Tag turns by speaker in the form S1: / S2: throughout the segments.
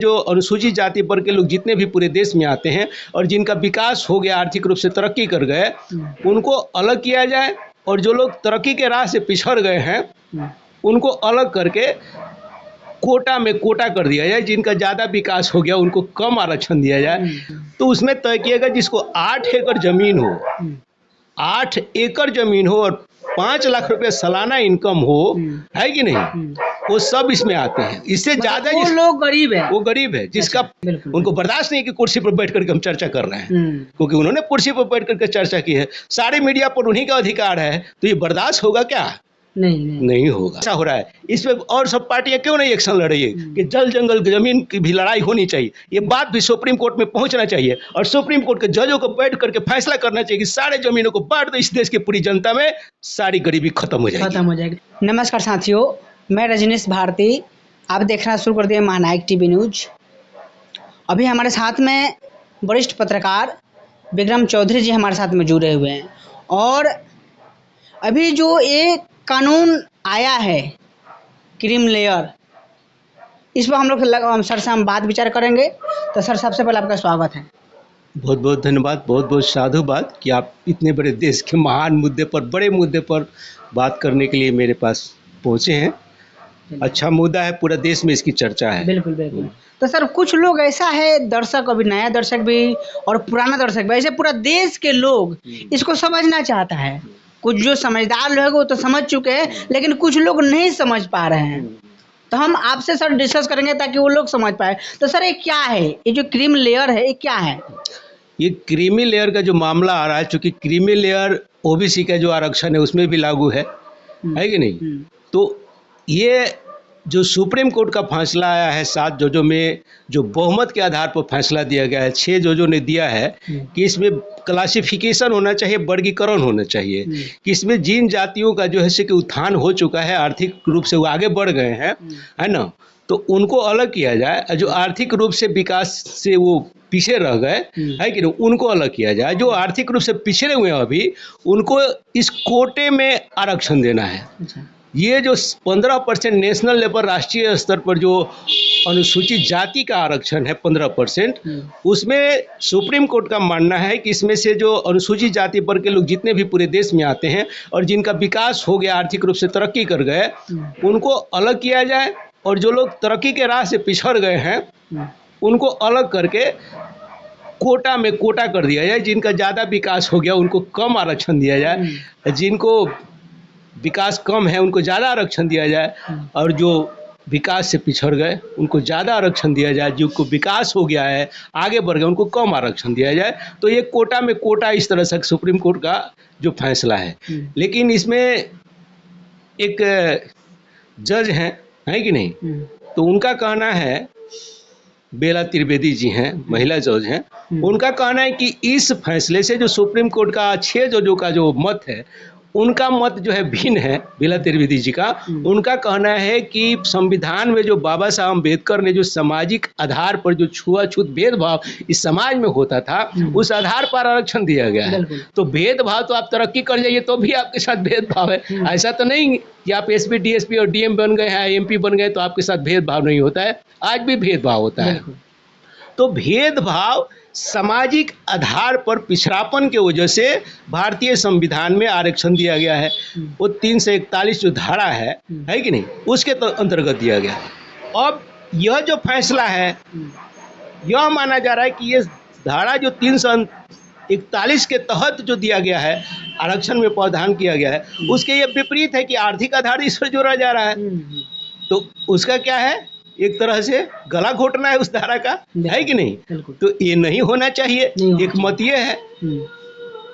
S1: जो अनुसूचित जाति वर्ग के लोग जितने भी पूरे देश में आते हैं और जिनका विकास हो गया, आर्थिक रूप से तरक्की कर गए, उनको अलग किया जाए, और जो लोग तरक्की के राह से पिछड़ गए हैं उनको अलग करके कोटा में कोटा कर दिया जाए। जिनका ज़्यादा विकास हो गया उनको कम आरक्षण दिया जाए। तो उसमें तय किएगा जिसको 8 एकड़ ज़मीन हो, 8 एकड़ ज़मीन हो और 5 लाख रुपए सालाना इनकम हो, है कि नहीं, वो सब इसमें आते हैं। इससे ज़्यादा
S2: वो लोग गरीब है,
S1: वो गरीब है जिसका उनको बर्दाश्त नहीं कि कुर्सी पर बैठ करके हम चर्चा कर रहे हैं, क्योंकि उन्होंने कुर्सी पर बैठ करके चर्चा की है, सारे मीडिया पर उन्हीं का अधिकार है, तो ये बर्दाश्त होगा क्या? नहीं होगा। ऐसा हो रहा है। इस पे और सब पार्टियां क्यों नहीं एक्शन लड़ रही है कि जल जंगल जमीन की भी लड़ाई होनी चाहिए, ये बात भी सुप्रीम कोर्ट में पहुंचना चाहिए और सुप्रीम कोर्ट के जजों को बैठ करके फैसला करना चाहिए कि सारे जमीनों को बांट दो, इस देश की पूरी जनता में सारी गरीबी खत्म हो जाएगी।
S2: नमस्कार साथियों, मैं रजनीश भारती, आप देखना शुरू कर दिए महानायक टीवी न्यूज। अभी हमारे साथ में वरिष्ठ पत्रकार विक्रम चौधरी जी हमारे साथ में जुड़े हुए हैं, और अभी जो एक कानून आया है क्रीम लेयर, इस पर हम लोग सर से हम बात विचार करेंगे। तो सर, सबसे पहले आपका स्वागत है।
S1: बहुत बहुत धन्यवाद, बहुत बहुत साधुवाद कि आप इतने बड़े देश के महान मुद्दे पर, बड़े मुद्दे पर बात करने के लिए मेरे पास पहुंचे हैं। अच्छा मुद्दा है, पूरा देश में इसकी चर्चा है।
S2: बिल्कुल बिल्कुल। तो सर, कुछ लोग ऐसा है, दर्शक अभी नया दर्शक भी और पुराना दर्शक भी, ऐसे पूरा देश के लोग इसको समझना चाहता है। कुछ जो समझदार लोग वो तो समझ चुके हैं, लेकिन कुछ लोग नहीं समझ पा रहे हैं। तो हम आपसे सर डिस्कस करेंगे ताकि वो लोग समझ पाए। तो सर, ये क्या है, ये जो क्रीम लेयर है, ये क्या है?
S1: ये क्रीमी लेयर का जो मामला आ रहा है, चूंकि क्रीमी लेयर ओबीसी का जो आरक्षण है उसमें भी लागू है कि नहीं, तो ये जो सुप्रीम कोर्ट का फैसला आया है 7 जजों में, जो बहुमत के आधार पर फैसला दिया गया है, 6 जजों ने दिया है कि इसमें क्लासिफिकेशन होना चाहिए, वर्गीकरण होना चाहिए, कि इसमें जिन जातियों का जो है कि उत्थान हो चुका है, आर्थिक रूप से वो आगे बढ़ गए हैं, है ना, तो उनको अलग किया जाए। जो आर्थिक रूप से विकास से वो पीछे रह गए, है कि नहीं, उनको अलग किया जाए। जो आर्थिक रूप से पिछड़े हुए हैं अभी, उनको इस कोटे में आरक्षण देना है। ये जो 15% नेशनल लेवल, राष्ट्रीय स्तर पर जो अनुसूचित जाति का आरक्षण है 15%, उसमें सुप्रीम कोर्ट का मानना है कि इसमें से जो अनुसूचित जाति वर्ग के लोग जितने भी पूरे देश में आते हैं और जिनका विकास हो गया, आर्थिक रूप से तरक्की कर गए, उनको अलग किया जाए, और जो लोग तरक्की के राह से पिछड़ गए हैं उनको अलग करके कोटा में कोटा कर दिया जाए। जिनका ज़्यादा विकास हो गया उनको कम आरक्षण दिया जाए, जिनको विकास कम है उनको ज़्यादा आरक्षण दिया जाए, और जो विकास से पिछड़ गए उनको ज़्यादा आरक्षण दिया जाए। जिनको विकास हो गया है, आगे बढ़ गए, उनको कम आरक्षण दिया जाए। तो ये कोटा में कोटा, इस तरह से सुप्रीम कोर्ट का जो फैसला है। लेकिन इसमें एक जज हैं, है कि नहीं, तो उनका कहना है, बेला त्रिवेदी जी हैं, महिला जज हैं, उनका कहना है कि इस फैसले से जो सुप्रीम कोर्ट का 6 जजों का जो मत है, उनका मत जो है भिन्न है। बेला त्रिवेदी जी का उनका कहना है कि संविधान में जो बाबा साहब अम्बेडकर ने जो सामाजिक आधार पर जो छुआछूत भेदभाव इस समाज में होता था, उस आधार पर आरक्षण दिया गया है। तो भेदभाव तो आप तरक्की कर जाइए तो भी आपके साथ भेदभाव है। ऐसा तो नहीं कि आप एसपी, डीएसपी और डीएम बन गए हैं, एमपी बन गए तो आपके साथ भेदभाव नहीं होता है। आज भी भेदभाव होता है। तो भेदभाव सामाजिक आधार पर पिछड़ापन के वजह से भारतीय संविधान में आरक्षण दिया गया है। वो 341 जो धारा है कि नहीं, उसके अंतर्गत दिया गया। अब यह जो फैसला है, यह माना जा रहा है कि ये धारा जो 341 के तहत जो दिया गया है, आरक्षण में प्रावधान किया गया है, उसके ये विपरीत है कि आर्थिक आधार इस पर जोड़ा जा रहा है। तो उसका क्या है, एक तरह से गला घोटना है उस धारा का, है कि नहीं। तो ये नहीं होना चाहिए। एक मत ये है,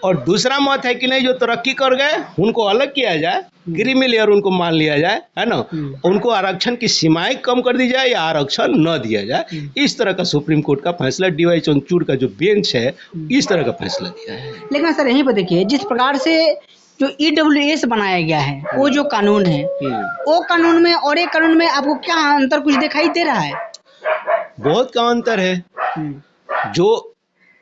S1: और दूसरा मत है कि नहीं, जो तरक्की कर गए उनको अलग किया जाए, क्रीमी लेयर उनको मान लिया जाए, है ना, उनको आरक्षण की सीमाएं कम कर दी जाए या आरक्षण न दिया जाए। इस तरह का सुप्रीम कोर्ट का फैसला, डीवाई चंद्रचूड़ का जो बेंच है, इस तरह का फैसला दिया है।
S2: लेकिन सर, यहीं पर देखिए, जिस प्रकार से जो EWS बनाया गया है, वो जो कानून है, वो कानून में और एक कानून में आपको क्या अंतर कुछ दिखाई दे रहा है?
S1: बहुत का अंतर है। जो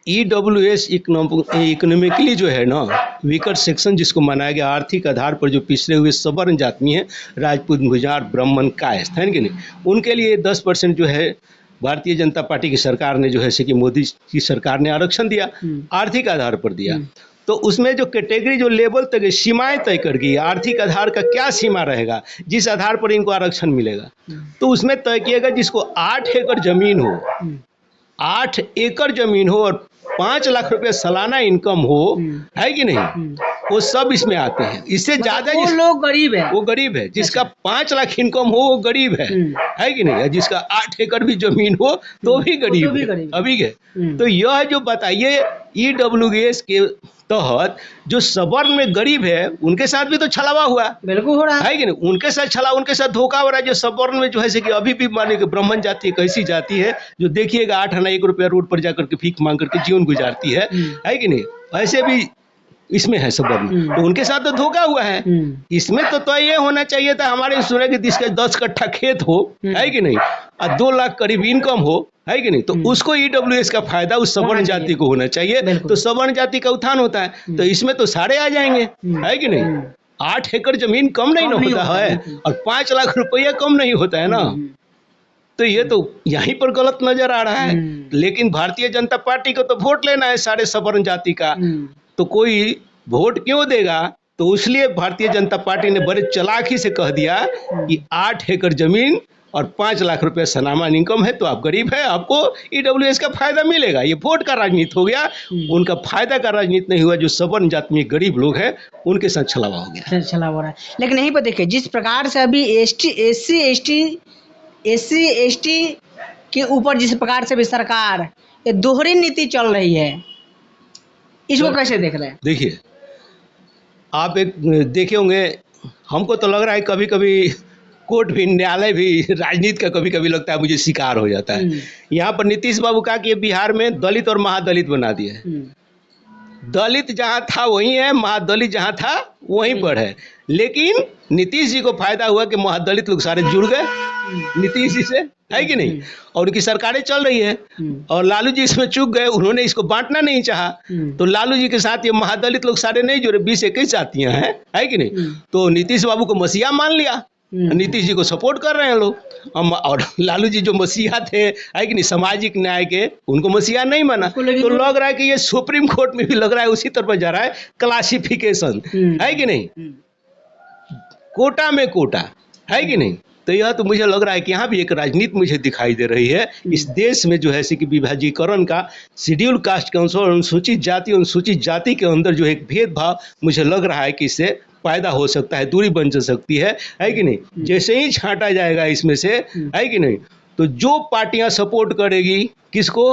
S1: EWS इकोनॉमिकली जो है ना, वीकर सेक्शन जिसको मनाया गया, आर्थिक आधार पर जो पिछड़े हुए सवर्ण जाति हैं, राजपूत, गुर्जर, ब्राह्मण, कायस्थ, है कि नहीं, उनके लिए 10% जो है भारतीय जनता पार्टी की सरकार ने जो है कि मोदी की सरकार ने आरक्षण दिया, आर्थिक आधार पर दिया। तो उसमें जो कैटेगरी जो लेवल तक सीमाएं तय कर गई, आर्थिक आधार का क्या सीमा रहेगा, जिस आधार पर इनको आरक्षण मिलेगा, तो उसमें तय किएगा जिसको 8 एकड़ जमीन हो, 8 एकड़ जमीन हो और 5 लाख रुपए सालाना इनकम हो, है कि नहीं, वो सब इसमें आते हैं। इससे ज्यादा
S2: वो लोग गरीब है,
S1: वो गरीब है। जिसका 5 लाख इनकम हो वो गरीब है कि नहीं, जिसका 8 एकड़ भी जमीन हो तो भी गरीब है, अभी है। तो यह जो बताइए EWS के तहत जो सवर्ण में गरीब है उनके साथ भी तो छलावा हुआ,
S2: बिल्कुल हो रहा
S1: है कि नहीं, उनके साथ छला, उनके साथ धोखा हो रहा है। जो सवर्ण में जो है कि अभी भी माने कि ब्राह्मण जाति एक ऐसी जाति है जो देखिएगा 8 आना 1 रुपया रोड पर जाकर के भीख मांग करके जीवन गुजारती है कि नहीं, ऐसे भी इसमें है सवर्ण, तो उनके साथ तो धोखा हुआ है। इसमें तो ये होना चाहिए था, हमारे सुने कि जिसके 10 कट्ठा खेत हो, है कि नहीं, और 2 लाख करीब इनकम हो, है कि नहीं, तो उसको EWS का फायदा उस सवर्ण जाति को होना चाहिए। तो सवर्ण जाति का उत्थान होता है, तो इसमें तो सारे आ जाएंगे, है कि नहीं। 8 एकड़ जमीन कम नहीं होता है और 5 लाख रुपया कम नहीं होता है ना। तो ये तो यहीं पर गलत नजर आ रहा है। लेकिन भारतीय जनता पार्टी को तो वोट लेना है सारे सवर्ण जाति का, तो कोई वोट क्यों देगा, तो इसलिए भारतीय जनता पार्टी ने बड़े चालाकी से कह दिया कि 8 एकड़ जमीन और 5 लाख रुपए सालाना इनकम है तो आप गरीब है, आपको EWS का फायदा मिलेगा। ये वोट का राजनीति हो गया, उनका फायदा का राजनीति नहीं हुआ। जो सवर्ण जाति में गरीब लोग हैं उनके साथ छलावा हो गया,
S2: छलावा हो रहा है। लेकिन यहीं पर देखिए जिस प्रकार से अभी SC ST के ऊपर जिस प्रकार से भी सरकार ये दोहरी नीति चल रही है, इसको कैसे देख रहे हैं?
S1: देखिए आप एक देखे होंगे, हमको तो लग रहा है कभी कभी कोर्ट भी, न्यायालय भी राजनीति का कभी कभी लगता है मुझे शिकार हो जाता है। यहाँ पर नीतीश बाबू का कि बिहार में दलित और महादलित बना दिए, दलित जहाँ था वहीं है, महादलित जहाँ था वहीं पर है। लेकिन नीतीश जी को फायदा हुआ कि महादलित लोग सारे जुड़ गए नीतीश जी से, है कि नहीं, और उनकी सरकारें चल रही है। और लालू जी इसमें चूक गए, उन्होंने इसको बांटना नहीं चाहा, तो लालू जी के साथ ये महादलित लोग सारे नहीं जुड़े, 20-21 जातियां हैं, है कि नहीं। तो नीतीश बाबू को मसीहा मान लिया, नीतीश जी को सपोर्ट कर रहे हैं लोग। और लालू जी जो मसीहा थे, है कि नहीं, सामाजिक न्याय के, उनको मसीहा नहीं माना। तो लग रहा है कि ये सुप्रीम कोर्ट में भी लग रहा है उसी तरफ जा रहा है, क्लासिफिकेशन, है कि नहीं, कोटा में कोटा, है कि नहीं। तो यह तो मुझे लग रहा है कि यहाँ भी एक राजनीति मुझे दिखाई दे रही है। इस देश में जो है कि विभाजीकरण का, शेड्यूल कास्ट के अनुसार अनुसूचित जाति के अंदर जो एक भेदभाव मुझे लग रहा है कि इससे पैदा हो सकता है, दूरी बन सकती है कि नहीं। जैसे ही छांटा जाएगा इसमें से, है कि नहीं, तो जो पार्टियां सपोर्ट करेगी किसको,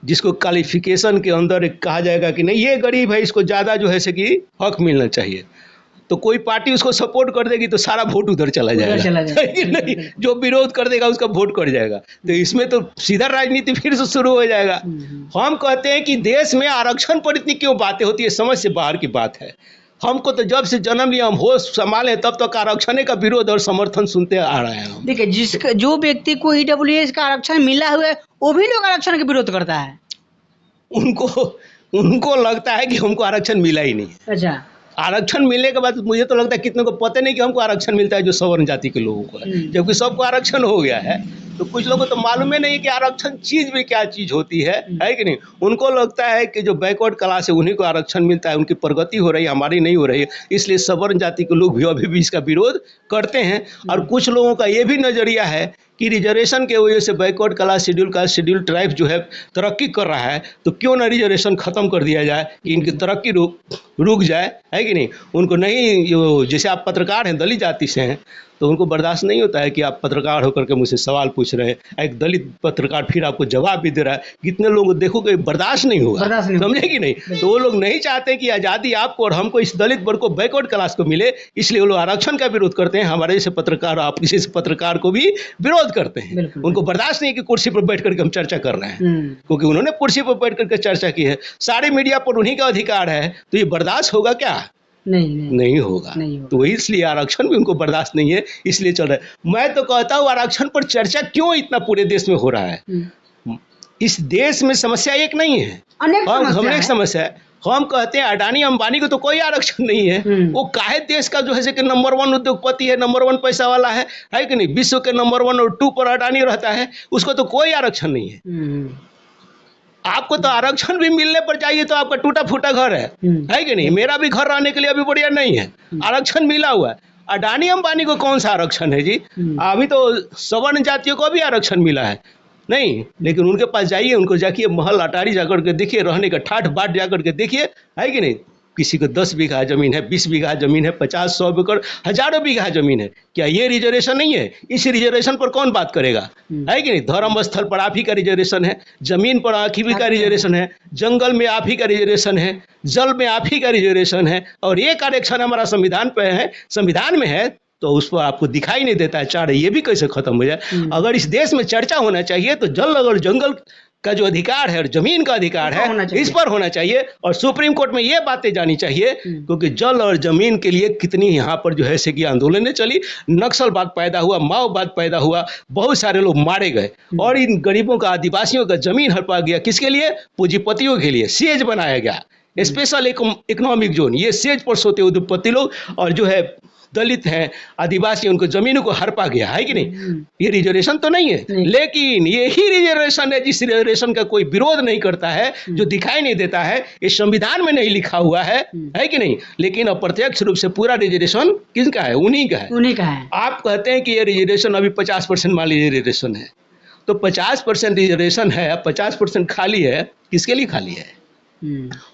S1: जिसको क्वालिफिकेशन के अंदर कहा जाएगा कि नहीं ये गरीब है, इसको ज़्यादा जो है कि हक मिलना चाहिए, तो कोई पार्टी उसको सपोर्ट कर देगी तो सारा वोट उधर चला जाएगा, नहीं, जो विरोध कर देगा उसका वोट कट जाएगा। तो इसमें तो सीधा राजनीति फिर से शुरू हो जाएगा। हम कहते हैं कि देश में आरक्षण पर इतनी क्यों बातें होती है, समझ से बाहर की बात है। हमको तो जब से जन्म लिया हम होश संभाले तब तक आरक्षण का विरोध और समर्थन सुनते आ रहे हैं।
S2: देखिए जो व्यक्ति को EWS का आरक्षण मिला हुआ है वो भी लोग आरक्षण का विरोध करता है,
S1: उनको लगता है कि हमको आरक्षण मिला ही नहीं।
S2: अच्छा,
S1: आरक्षण मिलने के बाद मुझे तो लगता है कितने को पता नहीं कि हमको आरक्षण मिलता है, जो सवर्ण जाति के लोगों को है, जबकि सबको आरक्षण हो गया है। तो कुछ लोगों को तो मालूम ही नहीं है कि आरक्षण चीज भी क्या चीज होती है कि नहीं। उनको लगता है कि जो बैकवर्ड क्लास है उन्हीं को आरक्षण मिलता है, उनकी प्रगति हो रही है, हमारी नहीं हो रही है, इसलिए सवर्ण जाति के लोग भी अभी भी इसका विरोध करते हैं। और कुछ लोगों का ये भी नजरिया है कि रिजर्वेशन के वजह से बैकवर्ड क्लास, शेड्यूल ट्राइब जो है तरक्की कर रहा है, तो क्यों ना रिजर्वेशन खत्म कर दिया जाए कि इनकी तरक्की रुक जाए, है कि नहीं। उनको नहीं, जैसे आप पत्रकार हैं, दलित जाति से हैं, तो उनको बर्दाश्त नहीं होता है कि आप पत्रकार होकर के मुझसे सवाल पूछ रहे हैं, एक दलित पत्रकार फिर आपको जवाब भी दे रहा है, कितने लोग देखोगे बर्दाश्त नहीं होगा, समझे कि नहीं। तो वो लोग नहीं चाहते कि आज़ादी आपको और हमको, इस दलित वर्ग को, बैकवर्ड क्लास को मिले, इसलिए वो लोग आरक्षण का विरोध करते हैं। हमारे जैसे पत्रकार, आप जैसे पत्रकार को भी विरोध करते हैं। उनको बर्दाश्त नहीं कि कुर्सी पर बैठ करके हम चर्चा कर रहे हैं, क्योंकि उन्होंने कुर्सी पर बैठ करके चर्चा की है, सारे मीडिया पर उन्हीं का अधिकार है, तो ये बर्दाश्त होगा क्या? नहीं होगा। तो इसलिए आरक्षण भी उनको बर्दाश्त नहीं है, इसलिए चल रहा है। मैं तो कहता हूँ आरक्षण पर चर्चा क्यों इतना पूरे देश में हो रहा है। इस देश में समस्या एक नहीं है, अनेक समस्या है। हम कहते हैं अडानी अंबानी को तो कोई आरक्षण नहीं है। वो काहे देश का जो है कि नंबर 1 उद्योगपति है, नंबर 1 पैसा वाला है कि नहीं? विश्व के नंबर 1 और 2 पर अडानी रहता है, उसको तो कोई आरक्षण नहीं है। आपको तो आरक्षण भी मिलने पर चाहिए तो आपका टूटा फूटा घर है कि नहीं? मेरा भी घर रहने के लिए अभी बढ़िया नहीं है, आरक्षण मिला हुआ है। अडानी अंबानी को कौन सा आरक्षण है जी? अभी तो सवर्ण जातियों को भी आरक्षण मिला है नहीं, लेकिन उनके पास जाइए, उनको जाके महल अटारी जाकर के देखिए, रहने का ठाठ बाट जाकर के देखिए, है कि नहीं? किसी को 10 बीघा जमीन है, 20 बीघा जमीन है, 50-100 एकड़, हजारों बीघा जमीन है। क्या ये रिजर्वेशन नहीं है? इस रिजर्वेशन पर कौन बात करेगा? है कि नहीं? धर्म स्थल पर आप ही का रिजर्वेशन है, जमीन पर आप ही का रिजर्वेशन है, जंगल में आप ही का रिजर्वेशन है, जल में आप ही का रिजर्वेशन है, और एक आरक्षण हमारा संविधान पे है, संविधान में है, तो उस पर आपको दिखाई नहीं देता है। चार ये भी कैसे खत्म हो जाए? अगर इस देश में चर्चा होना चाहिए तो जल और जंगल का जो अधिकार है और जमीन का अधिकार है, इस पर होना चाहिए, और सुप्रीम कोर्ट में ये बातें जानी चाहिए, क्योंकि जल और जमीन के लिए कितनी यहाँ पर जो है से कि आंदोलनें चली, नक्सलवाद पैदा हुआ, माओवाद पैदा हुआ, बहुत सारे लोग मारे गए, और इन गरीबों का, आदिवासियों का जमीन हड़पा गया। किसके लिए? पूंजीपतियों के लिए। सेज बनाया गया, स्पेशल इकोनॉमिक जोन, ये सेज पर सोते उद्योगपति लोग और जो है दलित हैं, आदिवासी, उनको जमीनों को हड़पा गया, है कि नहीं? ये रिजर्वेशन तो नहीं है, लेकिन यही रिजर्वेशन है जिस रिजर्वेशन का कोई विरोध नहीं करता है, जो दिखाई नहीं देता है, ये संविधान में नहीं लिखा हुआ है कि नहीं? लेकिन अप्रत्यक्ष रूप से पूरा रिजर्वेशन किसका है? उन्हीं का है, उन्हीं का है। आप कहते हैं कि ये रिजर्वेशन अभी 50% मान लीजिए रिजर्वेशन है, तो 50% रिजर्वेशन है, 50% खाली है, किसके लिए खाली है?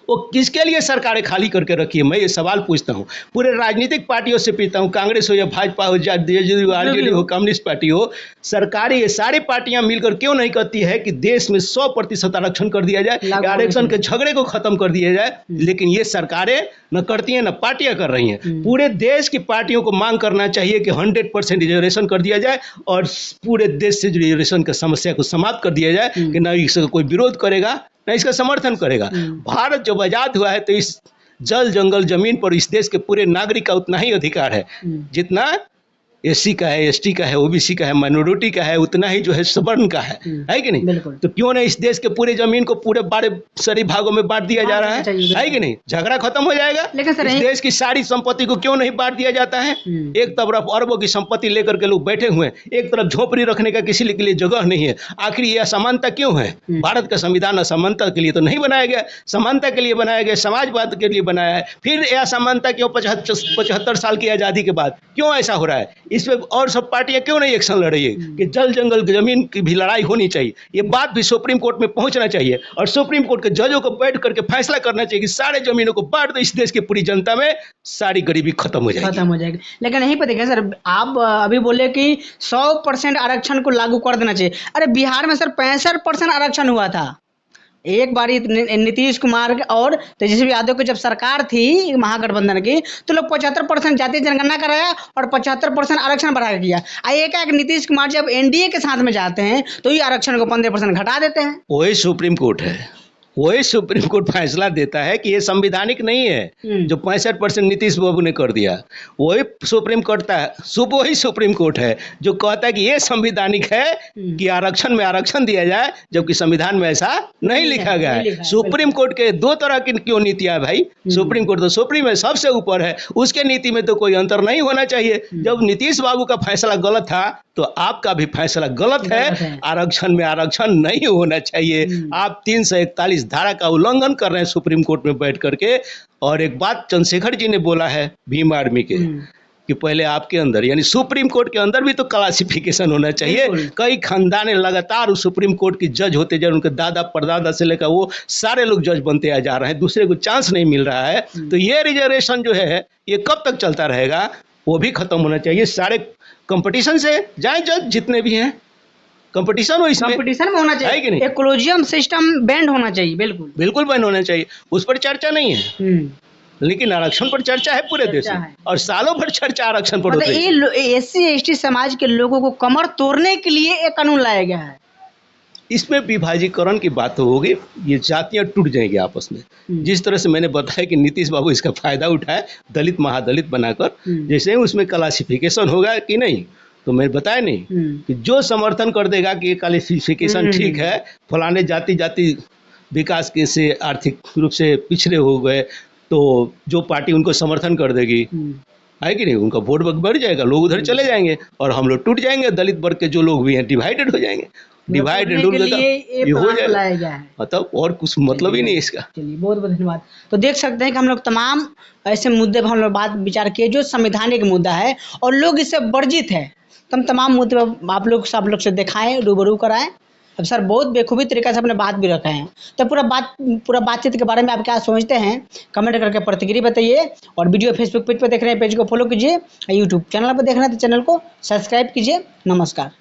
S1: वो किसके लिए सरकारें खाली करके रखी है? मैं ये सवाल पूछता हूँ, पूरे राजनीतिक पार्टियों से पूछता हूँ, कांग्रेस हो या भाजपा हो, जेडीयू, आरजेडी हो, कम्युनिस्ट पार्टी हो, सरकारें ये सारी पार्टियां मिलकर क्यों नहीं कहती है कि देश में 100% आरक्षण कर दिया जाए, आरक्षण के झगड़े को खत्म कर दिया जाए? लेकिन ये सरकारें न करती हैं, न पार्टियां कर रही हैं। पूरे देश की पार्टियों को मांग करना चाहिए कि 100% रिजर्वेशन कर दिया जाए, और पूरे देश से रिजर्वेशन की समस्या को समाप्त कर दिया जाए, कि न इसका कोई विरोध करेगा न इसका समर्थन करेगा। भारत जब आजाद हुआ है तो इस जल जंगल जमीन पर इस देश के पूरे नागरिक का उतना ही अधिकार है जितना एससी का है, एसटी का है, ओबीसी का है, माइनॉरिटी का है, उतना ही जो है सवर्ण का है कि नहीं? तो क्यों नहीं इस देश के पूरे जमीन को पूरे बड़े सारे भागों में बांट दिया जा रहा है कि नहीं? झगड़ा खत्म हो जाएगा। लेकिन सर, इस देश की सारी संपत्ति को क्यों नहीं बांट दिया जाता है? एक तरफ अरबों की संपत्ति लेकर के लोग बैठे हुए हैं, एक तरफ झोपड़ी रखने का किसी के लिए जगह नहीं है। आखिर ये असमानता क्यों है? भारत का संविधान असमानता के लिए तो नहीं बनाया गया, समानता के लिए बनाया गया, समाजवाद के लिए बनाया है। फिर यह असमानता क्यों 75 साल की आजादी के बाद क्यों ऐसा हो रहा है? इसमें और सब पार्टियां क्यों नहीं एक्शन लड़ रही है कि जल जंगल जमीन की भी लड़ाई होनी चाहिए? ये बात भी सुप्रीम कोर्ट में पहुंचना चाहिए, और सुप्रीम कोर्ट के जजों को बैठ करके फैसला करना चाहिए कि सारे जमीनों को बांट दो, इस देश की पूरी जनता में सारी गरीबी खत्म हो जाएगी।
S2: लेकिन नहीं पता क्या सर, आप अभी बोले कि 100% आरक्षण को लागू कर देना चाहिए। अरे बिहार में सर 65% आरक्षण हुआ था। एक बारी नीतीश कुमार और तेजस्वी यादव की जब सरकार थी महागठबंधन की, तो लोग 75% जातीय जनगणना कराया और 75% आरक्षण बढ़ा दिया। एक नीतीश कुमार जब एनडीए के साथ में जाते हैं तो ये आरक्षण को 15% घटा देते हैं।
S1: वही सुप्रीम कोर्ट है, वही सुप्रीम कोर्ट फैसला देता है कि ये संवैधानिक नहीं है जो 65% नीतीश बाबू ने कर दिया। वही सुप्रीम कोर्ट है, वही सुप्रीम कोर्ट है जो कहता है कि ये संवैधानिक है कि आरक्षण में आरक्षण दिया जाए, जबकि संविधान में ऐसा नहीं लिखा गया है। सुप्रीम कोर्ट के दो तरह की क्यों नीतियां है भाई? सुप्रीम कोर्ट तो सुप्रीम है, सबसे ऊपर है, उसके नीति में तो कोई अंतर नहीं होना चाहिए। जब नीतीश बाबू का फैसला गलत था तो आपका भी फैसला गलत है। आरक्षण में आरक्षण नहीं होना चाहिए। आप 341 धारा का उल्लंघन कर रहे हैं सुप्रीम कोर्ट में बैठ करके। और एक बात चंद्रशेखर जी ने बोला है भीम आर्मी के कि पहले आपके अंदर यानी सुप्रीम कोर्ट के अंदर भी तो क्लासिफिकेशन होना चाहिए। कई खानदान लगातार सुप्रीम कोर्ट की जज होते जा रहे, उनके दादा परदादा से लेकर वो सारे लोग जज बनते जा रहे हैं, दूसरे को चांस नहीं मिल रहा है। तो ये रिजर्वेशन जो है ये कब तक चलता रहेगा? वो भी खत्म होना चाहिए। सारे कंपटीशन से जाए, जज जितने भी हैं कंपटीशन हो, इसमें
S2: कंपटीशन में होना चाहिए कि नहीं? एक कोलिजियम सिस्टम बैंड होना चाहिए। बिल्कुल बिल्कुल
S1: बैंड होना चाहिए। उस पर चर्चा नहीं है, लेकिन आरक्षण पर चर्चा है पूरे देश में, और सालों भर चर्चा आरक्षण पर होती है।
S2: ये एससी एसटी समाज के लोगों को कमर तोड़ने के लिए एक कानून लाया गया है।
S1: इसमें विभाजीकरण की बात होगी, ये जातियां टूट जाएंगी आपस में। जिस तरह से मैंने बताया कि नीतीश बाबू इसका फायदा उठाए दलित महादलित बनाकर, जैसे ही उसमें क्लासिफिकेशन होगा कि नहीं, तो मैं बताया नहीं कि जो समर्थन कर देगा कि ये क्लासिफिकेशन ठीक है, फलाने जाति विकास के से आर्थिक रूप से पिछड़े हो गए, तो जो पार्टी उनको समर्थन कर देगी, है कि नहीं, उनका वोट बढ़ जाएगा, लोग उधर चले जाएंगे और हम लोग टूट जाएंगे, दलित वर्ग के जो लोग भी हैं डिवाइडेड हो जाएंगे, डिवाइड एंड रूल ये हो जाएगा, मतलब और कुछ मतलब ही नहीं इसका।
S2: चलिए बहुत बहुत धन्यवाद। तो देख सकते हैं कि हम लोग तमाम ऐसे मुद्दे पर हम लोग बात विचार किए जो संवैधानिक मुद्दा है और लोग इससे वर्जित है, तो हम तमाम मुद्दे पर आप लोग से दिखाएं, रूबरू कराएं। अब सर बहुत बेखूबी तरीके से अपने बात भी रखे हैं, तो पूरा बातचीत के बारे में आप क्या सोचते हैं कमेंट करके प्रतिक्रिया बताइए। और वीडियो फेसबुक पेज पर देख रहे हैं, पेज को फॉलो कीजिए, यूट्यूब चैनल पर देख रहे हैं तो चैनल को सब्सक्राइब कीजिए। नमस्कार।